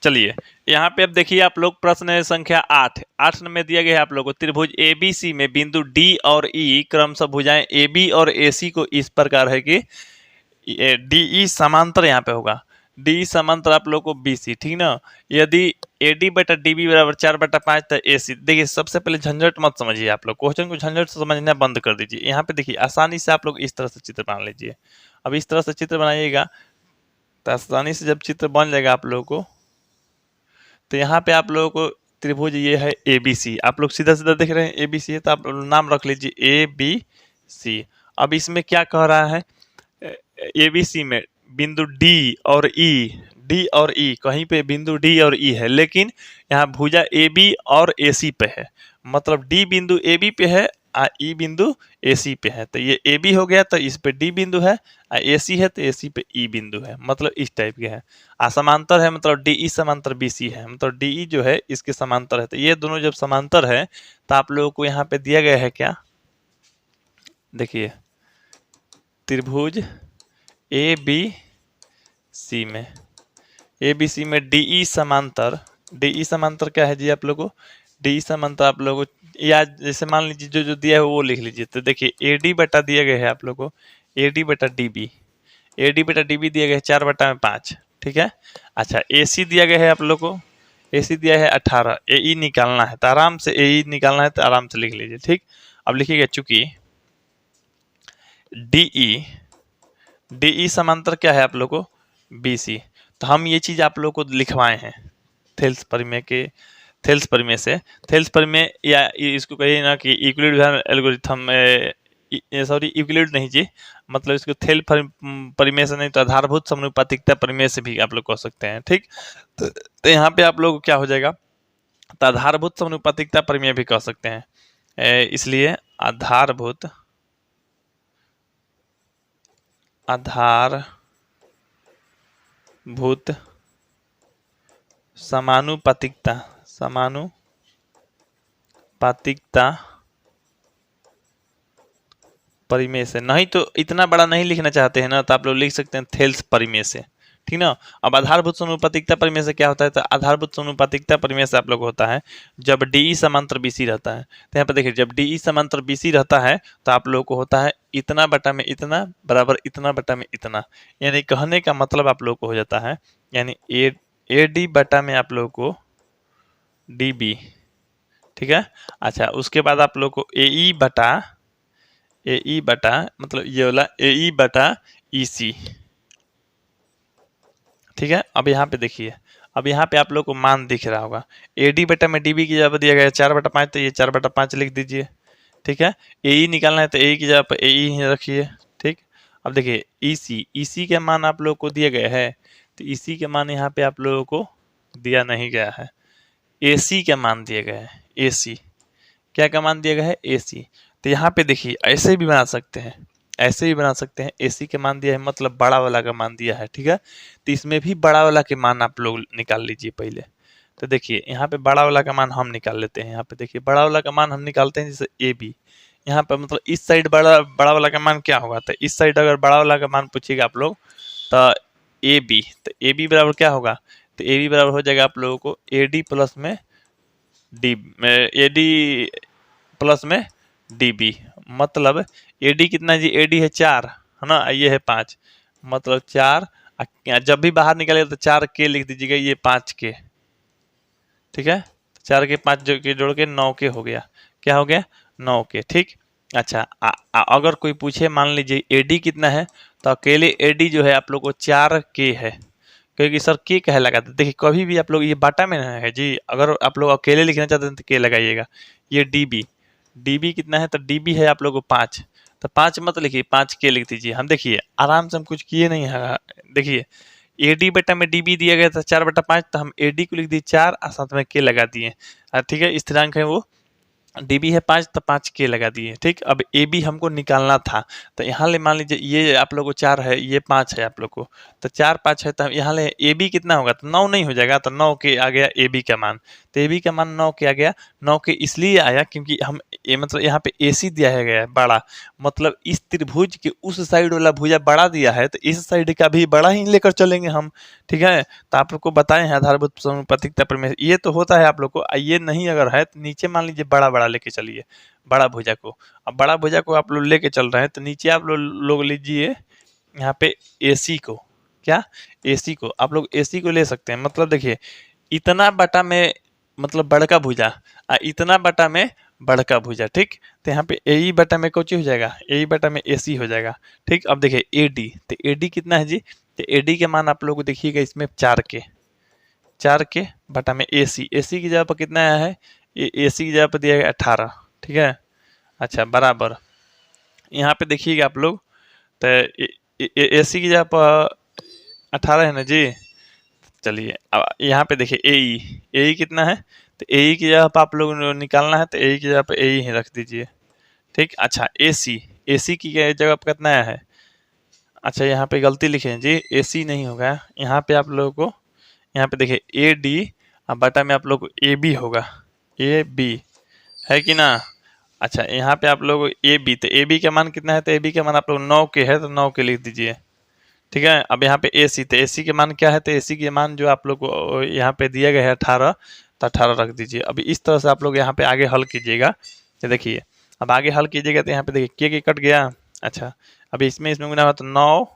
चलिए यहाँ पे अब देखिए आप लोग, प्रश्न संख्या 8 में दिया गया है आप लोग को, त्रिभुज ABC में बिंदु D और E क्रमशः भुजाएं AB और AC को इस प्रकार है कि DE समांतर यहाँ पे होगा, DE समांतर आप लोग को BC, ठीक ना। यदि AD/DB बराबर 4/5, तो AC, देखिए सबसे पहले झंझट मत समझिए, आप लोग क्वेश्चन को झंझट से समझना बंद कर दीजिए। यहाँ पे देखिए आसानी से आप लोग इस तरह से चित्र बना लीजिए। अब इस तरह से चित्र बनाइएगा, तो आसानी से जब चित्र बन जाएगा आप लोगों को, तो यहाँ पे आप लोगों को त्रिभुज ये है ABC, आप लोग सीधा सीधा देख रहे हैं ABC है, तो आप नाम रख लीजिए ABC। अब इसमें क्या कह रहा है, ABC में बिंदु D और E कहीं पे बिंदु D और E है, लेकिन यहाँ भुजा AB और AC पे है, मतलब D बिंदु AB पे है और E बिंदु AC पे है। तो ये AB हो गया, तो इस पे D बिंदु है, और AC है तो AC पे E बिंदु है, मतलब इस टाइप के है। समांतर है, मतलब DE समांतर BC है, मतलब DE जो है इसके समांतर है। तो ये दोनों जब समांतर है, तो आप लोगों को यहाँ पे दिया गया है क्या, देखिए त्रिभुज ABC में DE समांतर क्या है जी आप लोगों को, DE समांतर आप लोगों को, या जैसे मान लीजिए जो दिया है वो लिख लीजिए। तो देखिए AD बटा दिया गया है आप लोगों को, AD बटा DB दिया गया है 4/5, ठीक है। अच्छा AC दिया गया है आप लोग को, AC दिया है 18, AE निकालना है, तो आराम से AE निकालना है, तो आराम से लिख लीजिए, ठीक। अब लिखिएगा, चूंकि DE समांतर क्या है आप लोग को, BC, तो हम ये चीज आप लोग को लिखवाए हैं थेल्स परिमेय या इसको कहिए ना कि यूक्लिड एल्गोरिथम, सॉरी यूक्लिड नहीं जी, मतलब इसको थेल्स परिमेय से नहीं तो आधारभूत समानुपातिकता परिमेय से भी आप लोग कह सकते हैं, ठीक। तो यहाँ पे आप लोग क्या हो जाएगा, तो आधारभूत समानुपातिकता परिमेय भी कह सकते हैं। इसलिए आधारभूत समानुपातिकता परिमेय से, नहीं तो इतना बड़ा नहीं लिखना चाहते हैं ना, तो आप लोग लिख सकते हैं थेल्स परिमेय से, ठीक ना। अब आधारभूत समानुपातिकता परिमेय से क्या होता है, तो आधारभूत समानुपातिकता परिमेय से आप लोग होता है जब DE समांतर BC रहता है। तो यहाँ पर देखिए, जब DE समांतर BC रहता है, तो आप लोग को होता है इतना बटा में इतना बराबर इतना बटा में इतना, यानी कहने का मतलब आप लोग को हो जाता है, यानी AD बटा में आप लोग को DB, ठीक है। अच्छा उसके बाद आप लोग को AE बटा मतलब ये वाला AE बटा EC, ठीक है। अब यहाँ पे देखिए, अब यहाँ पे आप लोग को मान दिख रहा होगा, AD बटा में DB की जगह दिया गया है 4/5, तो ये 4/5 लिख दीजिए, ठीक है। AE निकालना है तो AE की जगह पर AE ही रखिए, ठीक। अब देखिए EC के मान आप लोग को दिया गया है, तो EC के मान यहाँ पे आप लोगों को दिया नहीं गया है, AC का मान दिया गया है, AC क्या का मान दिया गया है, AC। तो यहाँ पे देखिए ऐसे भी बना सकते हैं, AC के मान दिया है, मतलब बड़ा वाला का मान दिया है, ठीक है। तो इसमें भी बड़ा वाला के मान आप लोग निकाल लीजिए पहले। तो देखिए यहाँ पे बड़ा वाला का मान हम निकाल लेते हैं, यहाँ पे देखिए बड़ा वाला का मान हम निकालते हैं, जैसे AB, यहाँ पे मतलब इस साइड बड़ा वाला का मान क्या होगा, तो इस साइड अगर बड़ा वाला का मान पूछिएगा आप लोग, तो AB बराबर क्या होगा, तो AB बराबर हो जाएगा आप लोगों को AD प्लस में DB, मतलब AD कितना जी, AD है 4 है ना, ये है 5, मतलब 4 जब भी बाहर निकालेगा तो 4k लिख दीजिएगा, ये 5k, ठीक है। 4 के 5 जोड़ के 9k हो गया। क्या हो गया? 9k, ठीक। अच्छा, अगर कोई पूछे मान लीजिए एडी कितना है, तो अकेले एडी जो है आप लोग को 4k है, क्योंकि सर के कहे लगाते, देखिए कभी भी आप लोग ये बाटा में ना है जी, अगर आप लोग अकेले लिखना चाहते हैं तो के लगाइएगा। ये डीबी, डीबी कितना है, तो डीबी है आप लोग को 5, तो 5 मत लिखिए, 5k लिख दीजिए। हम देखिए आराम से हम कुछ किए नहीं है, देखिए एडी बटा में डीबी दिया गया था 4/5, तो हम एडी को लिख दिए 4 और साथ में के लगा दिए, ठीक है। स्थिरांक है वो, डीबी है 5, तो 5k लगा दिए, ठीक। अब ए बी हमको निकालना था, तो यहाँ ले मान लीजिए ये आप लोग को 4 है, ये 5 है आप लोग को, तो 4 5 है, तो यहाँ ले ए बी कितना होगा, तो 9 नहीं हो जाएगा, तो 9 के आ गया ए बी का मान, तो ए बी का मान 9 के आ गया। 9 के इसलिए आया क्योंकि हम मतलब यहाँ पे ए सी दिया है गया बड़ा, मतलब इस त्रिभुज के उस साइड वाला भुजा बड़ा दिया है, तो इस साइड का भी बड़ा ही लेकर चलेंगे हम, ठीक है। तो आप लोग को बताए हैं आधारभूत समानुपातिकता प्रमेय, ये तो होता है आप लोग को, ये नहीं अगर है तो नीचे मान लीजिए बड़ा बड़ा लेके चलिए, बड़ा भुजा को। अब बड़ा भुजा को आप लोग लेके चल रहे हैं, तो नीचे आप लोग लीजिए यहाँ पे एसी को, क्या एसी को, आप लोग एसी को ले सकते हैं। मतलब देखिए इतना बटा में मतलब बड़का भुजा, इतना बटा में बड़का भुजा, ठीक। तो यहाँ पे ए बटा में कौची हो जाएगा, ए बटा में एसी हो जाएगा, ठीक। अब देखिए एडी, तो एडी कितना है जी, तो एडी के मान आप लोग को देखिएगा इसमें 4k बटा में एसी, एसी की जगह पर कितना आया है, एसी की जगह पर दिया गया 18, ठीक है। अच्छा बराबर यहाँ पे देखिएगा आप लोग, तो एसी की जगह पर 18 है ना जी। चलिए अब यहाँ पे देखिए ए कितना है, तो ए की जगह पर आप लोग निकालना है, तो ए की जगह पर ए ही रख दीजिए, ठीक। अच्छा एसी की जगह पर कितना है, अच्छा यहाँ पे गलती लिखे हैं जी, एसी नहीं होगा, यहाँ पे आप लोगों को यहाँ पे देखिए ए डी, अब बटा में आप लोग को ए बी होगा, ए बी है कि ना। अच्छा यहाँ पे आप लोग ए बी, तो ए बी का मान कितना है, तो ए बी का मान आप लोग 9k है, तो 9k लिख दीजिए, ठीक है। अब यहाँ पे ए सी, तो ए सी के मान क्या है, तो ए सी के मान जो आप लोग को यहाँ पे दिया गया है 18, तो 18 रख दीजिए। अभी इस तरह से आप लोग यहाँ पे आगे हल कीजिएगा, तो देखिए अब आगे हल कीजिएगा, तो यहाँ पे देखिए के कट गया। अच्छा अभी इसमें गुना हुआ तो 9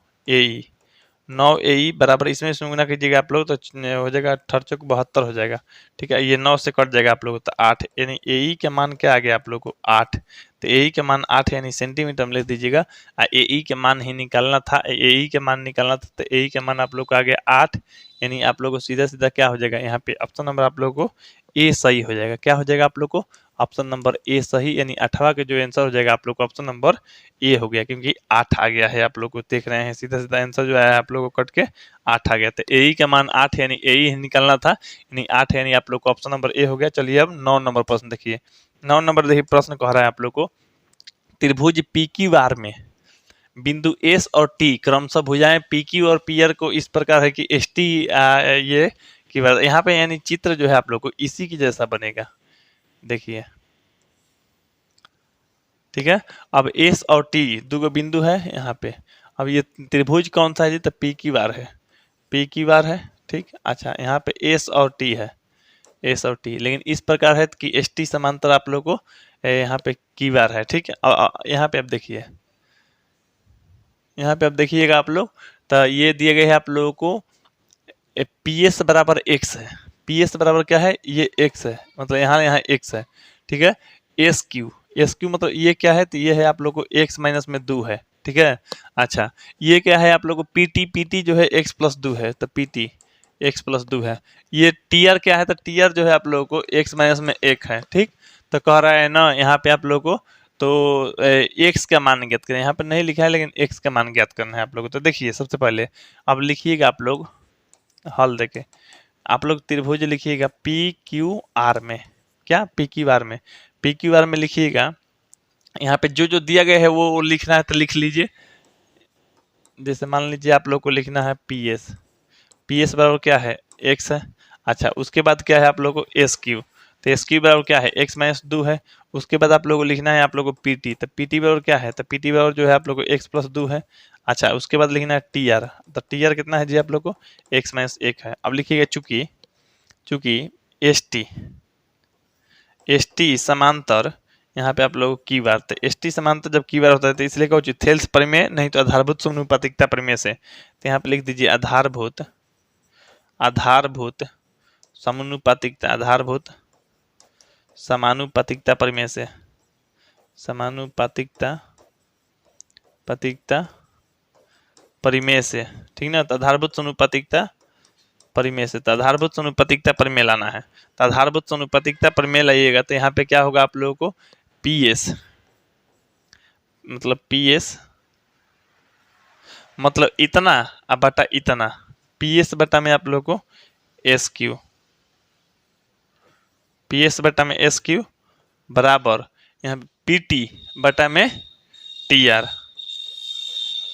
ए बराबर इसमें गुना कीजिएगा आप लोग, तो हो जाएगा 18 72 हो जाएगा, ठीक है। ये 9 से कट जाएगा आप लोग, तो 8, यानी ए का मान क्या आ गया आप लोग को 8, तो ए का मान 8 यानी सेंटीमीटर में लिख दीजिएगा। ए के मान ही निकालना था, ए के मान निकालना था, तो ए का मान आप लोग को आ गया 8, यानी आप लोग को सीधा सीधा क्या हो जाएगा, यहाँ पे ऑप्शन नंबर आप लोग को ए सही हो जाएगा। क्या हो जाएगा आप लोग को, ऑप्शन नंबर ए सही, यानी 8वां का जो आंसर हो जाएगा आप लोग को ऑप्शन नंबर ए हो गया, क्योंकि 8 आ गया है, आप लोग को देख रहे हैं सीधा सीधा आंसर जो आया आप लोग को कट के 8 आ गया। तो ए का मान 8 यानी ए ही निकालना था, यानी 8 यानी आप लोग को ऑप्शन नंबर ए हो गया। चलिए अब 9 नंबर प्रश्न देखिए, 9 नंबर देखिए प्रश्न कह रहा है आप लोग को, त्रिभुज पी क्यू आर में बिंदु एस और टी क्रमशः भुजाएं पी क्यू और पी आर को इस प्रकार है कि एस टी ये की बात यहाँ पे, यानी चित्र जो है आप लोग को इसी की जैसा बनेगा, देखिए ठीक है। अब एस और टी दो बिंदु है यहाँ पे, अब ये त्रिभुज कौन सा है जी, तो पी क्यू आर है, पी क्यू आर है, ठीक। अच्छा यहाँ पे एस और टी है, एस और टी, लेकिन इस प्रकार है कि एस टी समांतर आप लोग को यहाँ पे क्यू आर है, ठीक है। यहाँ पे अब देखिए, यहाँ पे अब देखिएगा आप लोग, तो ये दिए गए हैं आप लोगों को पी एस बराबर एक्स है, पी एस बराबर क्या है, ये एक्स है, मतलब यहाँ एक्स है, ठीक है। एस क्यू मतलब ये क्या है, तो ये है आप लोग को एक्स माइनस में 2 है, ठीक है। अच्छा ये क्या है आप लोग को पी टी जो है एक्स प्लस 2 है, तो पी टी एक्स प्लस 2 है। ये टी आर क्या है, तो टी आर जो है आप लोगों को एक्स माइनस में 1 है, ठीक। तो कह रहा है ना यहाँ पे आप लोग को, तो एक्स का मान ज्ञात करें, यहाँ पर नहीं लिखा है लेकिन एक्स का मान ज्ञात करना है आप लोग को। तो देखिए सबसे पहले अब लिखिएगा आप लोग हल देके, आप लोग त्रिभुज लिखिएगा पी क्यू आर में, क्या पी क्यू आर में, पी क्यू आर में लिखिएगा, यहाँ पे जो जो दिया गया है वो लिखना है तो लिख लीजिए। जैसे मान लीजिए आप लोग को लिखना है पी एस बराबर क्या है, एक्स है। अच्छा उसके बाद क्या है आप लोग को एस क्यू, तो एस क्यू बराबर क्या है, एक्स माइनस 2 है। उसके बाद आप लोग को लिखना है आप लोग को पी टी, तो पी टी बराबर क्या है, तो पी टी बराबर जो है आप लोग को एक्स प्लस 2 है। अच्छा उसके बाद लिखना है टी आर, तो टी आर कितना है जी आप लोग को, एक्स माइनस 1 है। अब लिखिएगा चूंकि एस टी समांतर यहाँ पे आप लोगों को की बार, तो एसटी समांतर जब की बार होता है तो इसलिए कहो थेल्स प्रमेय, नहीं तो आधारभूत समानुपातिकता प्रमेय से। तो यहाँ पे लिख दीजिए आधारभूत समानुपातिकता, आधारभूत समानुपातिकता प्रमेय से, समानुपातिकता परिमेय से, ठीक ना। तो आधारभूत समानुपातिकता परिमेय से, तो आधारभूत समानुपातिकता परिमेय लाना है। तो आधारभूत समानुपातिकता परिमेय लाइएगा तो यहाँ पे क्या होगा आप लोगों को, पीएस मतलब इतना अब बटा इतना, पीएस बटा में आप लोगों को एस क्यू, पीएस बटा में एस क्यू बराबर यहाँ पीटी बटा में टीआर,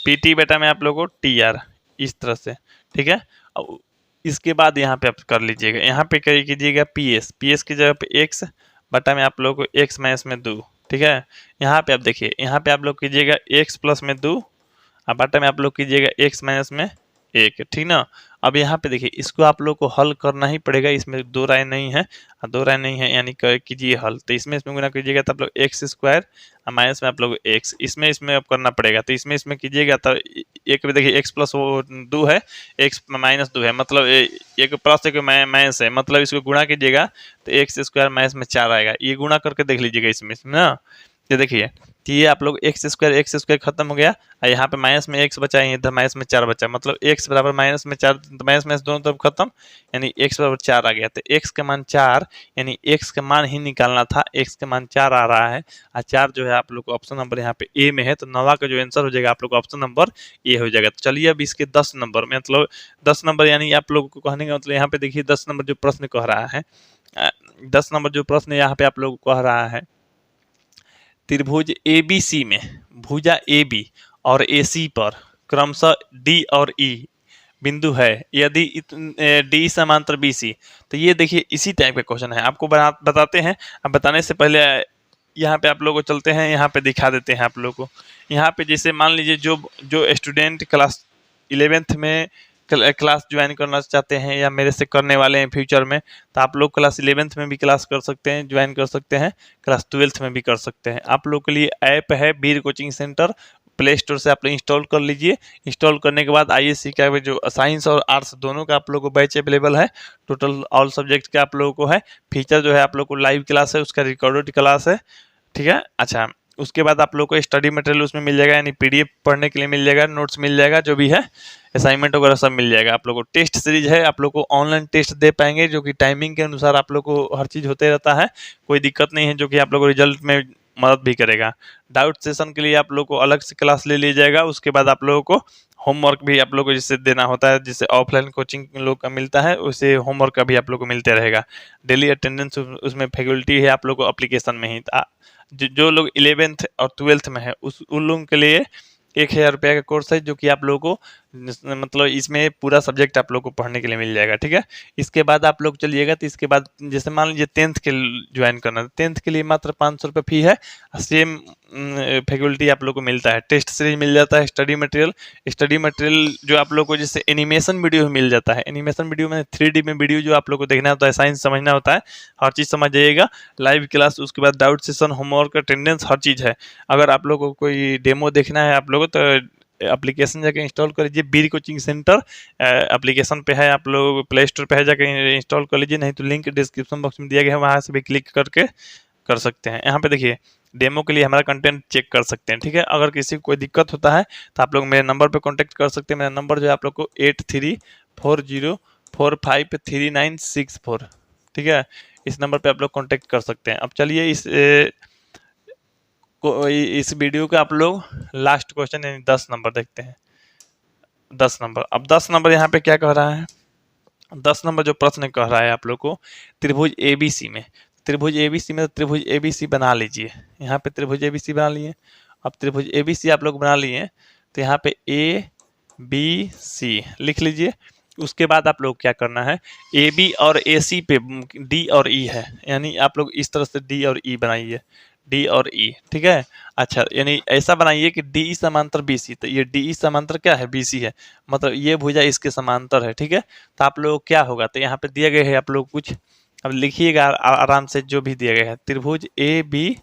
पीटी बटा में आप लोगों को टीआर, इस तरह से, ठीक है। अब इसके बाद यहाँ पे आप कर लीजिएगा, यहाँ पे कर कीजिएगा पीएस की जगह पे एक्स बटा में आप लोगों को एक्स माइनस में 2, ठीक है। यहाँ पे आप देखिए, यहाँ पे आप लोग कीजिएगा एक्स प्लस में 2 और बटा में आप लोग कीजिएगा एक्स माइनस में 1, ठीक ना। अब यहाँ पे देखिए इसको आप लोग को हल करना ही पड़ेगा, इसमें दो राय नहीं है, यानी कीजिए हल। तो इसमें गुना कीजिएगा तो आप लोग एक्स स्क्वायर माइनस में आप लोग एक्स, इसमें अब करना पड़ेगा। तो इसमें कीजिएगा तो एक देखिए एक्स प्लस वो 2 है, एक्स माइनस 2 है, मतलब एक प्लस एक माइनस है, मतलब इसको गुणा कीजिएगा तो एक्स स्क्वायर माइनस में 4 आएगा। ये गुणा करके देख लीजिएगा इसमें ना। ये देखिए कि ये आप लोग एक्स स्क्वायर खत्म हो गया और यहाँ पे माइनस में एक्स बचा, इधर माइनस में 4 बचा, मतलब एक्स बराबर माइनस में 4, माइनस दोनों तरफ खत्म, यानी एक्स बराबर 4 आ गया। तो एक्स का मान 4, यानी एक्स का मान ही निकालना था, एक्स का मान 4 आ रहा है और 4 जो है आप लोग को ऑप्शन नंबर यहाँ पे ए में है। तो 9वां का जो आंसर हो जाएगा आप लोग का ऑप्शन नंबर ए हो जाएगा। तो चलिए अब इसके 10 नंबर में, मतलब 10 नंबर यानी आप लोग को कहने का मतलब यहाँ पे देखिए 10 नंबर जो प्रश्न कह रहा है, 10 नंबर जो प्रश्न यहाँ पे आप लोग को कह रहा है, त्रिभुज एबीसी में भुजा AB और AC पर क्रमशः D और E बिंदु है, यदि D समांतर BC। तो ये देखिए इसी टाइप का क्वेश्चन है, आपको बताते हैं। अब बताने से पहले यहाँ पे आप लोगों को चलते हैं, यहाँ पे दिखा देते हैं आप लोगों को। यहाँ पे जैसे मान लीजिए जो स्टूडेंट क्लास 11th में क्लास ज्वाइन करना चाहते हैं या मेरे से करने वाले हैं फ्यूचर में, तो आप लोग क्लास 11th में भी क्लास कर सकते हैं, ज्वाइन कर सकते हैं, क्लास 12th में भी कर सकते हैं। आप लोग के लिए ऐप है वीर कोचिंग सेंटर, प्ले स्टोर से आप लोग इंस्टॉल कर लीजिए। इंस्टॉल करने के बाद आईएससी का जो साइंस और आर्ट्स दोनों का आप लोग को बैच अवेलेबल है, टोटल ऑल सब्जेक्ट का आप लोगों को है। फीचर जो है आप लोग को लाइव क्लास है, उसका रिकॉर्डेड क्लास है, ठीक है। अच्छा, उसके बाद आप लोग को स्टडी मटेरियल उसमें मिल जाएगा, यानी पीडीएफ पढ़ने के लिए मिल जाएगा, नोट्स मिल जाएगा, जो भी है असाइनमेंट वगैरह सब मिल जाएगा। आप लोग को टेस्ट सीरीज है, आप लोग को ऑनलाइन टेस्ट दे पाएंगे, जो कि टाइमिंग के अनुसार आप लोग को हर चीज़ होते रहता है, कोई दिक्कत नहीं है, जो कि आप लोग को रिजल्ट में मदद भी करेगा। डाउट सेशन के लिए आप लोग को अलग से क्लास ले लिया जाएगा। उसके बाद आप लोगों को होमवर्क भी आप लोग को जिससे देना होता है, जिससे ऑफलाइन कोचिंग लोग का मिलता है, उसे होमवर्क का भी आप लोग को मिलते रहेगा। डेली अटेंडेंस उसमें फैकल्टी है आप लोग को एप्लीकेशन में ही। जो लोग 11th और 12th में है उन लोगों के लिए 1000 रुपया का कोर्स है, जो कि आप लोगों को मतलब इसमें पूरा सब्जेक्ट आप लोग को पढ़ने के लिए मिल जाएगा, ठीक है। इसके बाद आप लोग चलिएगा, तो इसके बाद जैसे मान लीजिए 10th के ज्वाइन करना, 10th के लिए मात्र 500 रुपये फी है। सेम फैकल्टी आप लोग को मिलता है, टेस्ट सीरीज मिल जाता है, स्टडी मटेरियल जो आप लोग को जैसे एनिमेशन वीडियो मिल जाता है। एनिमेशन वीडियो में 3D में वीडियो जो आप लोग को देखना होता है, साइंस समझना होता है, हर चीज़ समझ जाइएगा। लाइव क्लास, उसके बाद डाउट सेशन, होमवर्क, अटेंडेंस, हर चीज़ है। अगर आप लोग को कोई डेमो देखना है आप लोगों, तो एप्लीकेशन जाके इंस्टॉल कर लीजिए, वीर कोचिंग सेंटर एप्लीकेशन पे है, आप लोग प्ले स्टोर पे है, जाके इंस्टॉल कर लीजिए, नहीं तो लिंक डिस्क्रिप्शन बॉक्स में दिया गया है, वहाँ से भी क्लिक करके कर सकते हैं। यहाँ पे देखिए डेमो के लिए हमारा कंटेंट चेक कर सकते हैं, ठीक है। अगर किसी को कोई दिक्कत होता है तो आप लोग मेरे नंबर पे कांटेक्ट कर सकते हैं। मेरा नंबर जो है आप लोग को 8340453964, ठीक है। इस नंबर पे आप लोग कांटेक्ट कर सकते हैं। अब चलिए इस वीडियो का आप लोग लास्ट क्वेश्चन यानी 10 नंबर देखते हैं। 10 नंबर, अब 10 नंबर यहाँ पे क्या कह रहा है, 10 नंबर जो प्रश्न कह रहा है आप लोग को, त्रिभुज एबीसी में, त्रिभुज एबीसी बना लीजिए। यहाँ पे त्रिभुज एबीसी बना लिए। अब त्रिभुज एबीसी आप लोग बना लिए, तो यहाँ पे ABC लिख लीजिए। उसके बाद आप लोग क्या करना है, AB और AC पे D और E है, यानी आप लोग इस तरह से D और E बनाइए, D और E, ठीक है। अच्छा, यानी ऐसा बनाइए कि DE समांतर BC, तो ये DE समांतर क्या है, BC है, मतलब ये भुजा इसके समांतर है, ठीक है। तो आप लोग क्या होगा, तो यहाँ पे दिया गया है आप लोग कुछ, अब लिखिएगा आराम से जो भी दिया गया है। त्रिभुज AB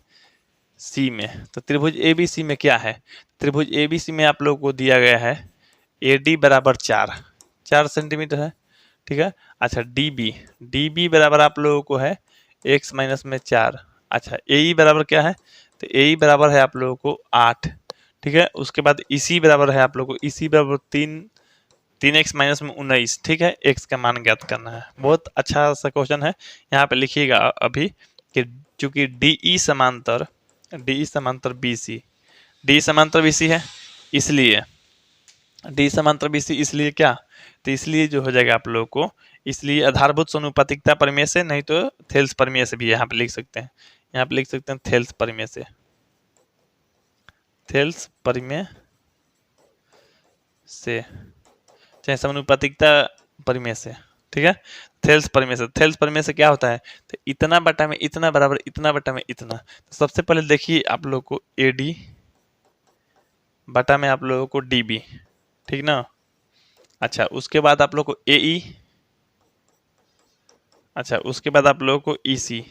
सी में। तो त्रिभुज एबीसी में क्या है, त्रिभुज एबीसी में आप लोगों को दिया गया है एडी बराबर 4 सेंटीमीटर है, ठीक है। अच्छा डीबी, डीबी बराबर आप लोगों को है x माइनस में 4। अच्छा एई बराबर क्या है, तो एई बराबर है आप लोगों को 8, ठीक है। उसके बाद इसी बराबर है आप लोगों को, इसी बराबर 3x माइनस में 19, ठीक है। x का मान ज्ञात करना है। बहुत अच्छा सा क्वेश्चन है। यहाँ पे लिखिएगा अभी कि चूंकि DE समांतर BC, डी समांतर BC है, इसलिए डी समांतर BC, इसलिए क्या, तो इसलिए जो हो जाएगा आप लोगों को, इसलिए आधारभूत समानुपातिकता प्रमेय से, नहीं तो थेल्स प्रमेय से भी यहाँ पे लिख सकते हैं। यहाँ पे लिख सकते हैं थेल्स प्रमेय से, थेल्स प्रमेय से, चाहे समानुपातिकता प्रमेय से, ठीक है। थेल्स प्रमेय से, थेल्स प्रमेय से क्या होता है, तो इतना बटा में इतना बराबर इतना बटा में इतना। तो सबसे पहले देखिए आप लोग को एडी बटा में आप लोगों को डीबी, ठीक ना। अच्छा उसके बाद आप लोग को एई, अच्छा उसके बाद आप लोगों को ईसी,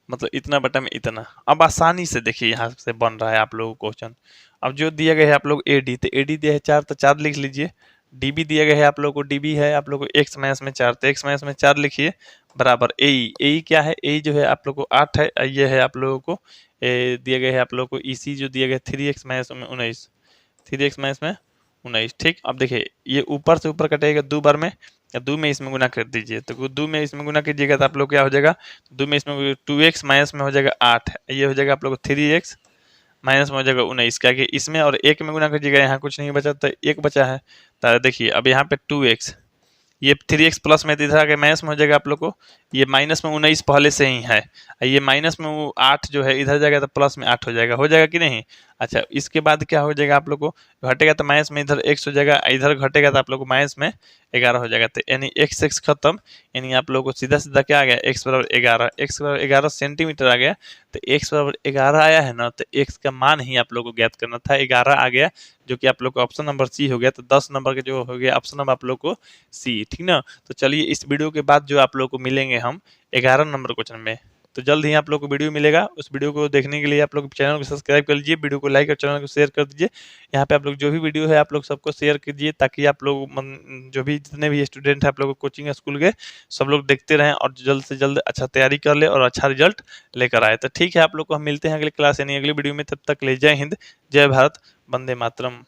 मतलब इतना बटा में इतना। अब आसानी से देखिए यहाँ से बन रहा है आप लोगों को क्वेश्चन। अब जो दिया गया है आप लोग एडी, तो एडी दिया है 4, तो 4 लिख लीजिए। डीबी दिया गया है आप लोगों को, डीबी है आप लोगों को x माइनस में 4, तो x माइनस में 4 लिखिए बराबर एई, एई क्या है, एई जो है आप लोगों को 8 है, ये है आप लोगों को दिया गया है आप लोगों को ईसी जो दिया गया 3x माइनस में 19, 3x माइनस में 19, ठीक। अब देखिए ये ऊपर से ऊपर कटेगा 2 बार में, या 2 में इसमें गुना कर दीजिए, तो 2 में इसमें गुना कीजिएगा तो आप लोग क्या हो जाएगा, 2 में इसमें 2x माइनस में हो जाएगा 8, ये हो जाएगा आप लोग 3x माइनस में हो जाएगा 19, क्या कि इसमें और एक में गुना कीजिएगा, यहाँ कुछ नहीं बचा तो एक बचा है। तो देखिए अब यहाँ पे 2x, ये 3x प्लस में इधर आके माइनस में हो जाएगा आप लोग को, ये माइनस में 19 पहले से ही है, ये माइनस में वो 8 जो है इधर जाएगा तो प्लस में 8 हो जाएगा कि नहीं। अच्छा इसके बाद क्या हो जाएगा आप लोग को, घटेगा तो माइनस में इधर x हो जाएगा, इधर घटेगा तो आप लोग को माइनस में 11 हो जाएगा, तो यानी x खत्म, यानी आप लोग को सीधा सीधा क्या आ गया, x बराबर 11, x बराबर 11 सेंटीमीटर आ गया। तो x बराबर 11 आया है ना, तो x का मान ही आप लोग को ज्ञात करना था, 11 आ गया, जो कि आप लोग को ऑप्शन नंबर सी हो गया। तो 10 नंबर के जो हो गया ऑप्शन नंबर आप लोग को सी, ठीक ना। तो चलिए इस वीडियो के बाद जो आप लोग को मिलेंगे हम 11 नंबर क्वेश्चन में, तो जल्द ही आप लोग को वीडियो मिलेगा। उस वीडियो को देखने के लिए आप लोग चैनल को सब्सक्राइब कर लीजिए, वीडियो को लाइक और चैनल को शेयर कर दीजिए। यहाँ पे आप लोग जो भी वीडियो है आप लोग सबको शेयर कीजिए, ताकि आप लोग जो भी जितने भी स्टूडेंट हैं आप लोग कोचिंग स्कूल के, सब लोग देखते रहें और जल्द से जल्द अच्छा तैयारी कर ले और अच्छा रिजल्ट लेकर आए। तो ठीक है, आप लोग को हम मिलते हैं अगले क्लास यानी अगली वीडियो में, तब तक ले जय हिंद, जय भारत, वंदे मातरम।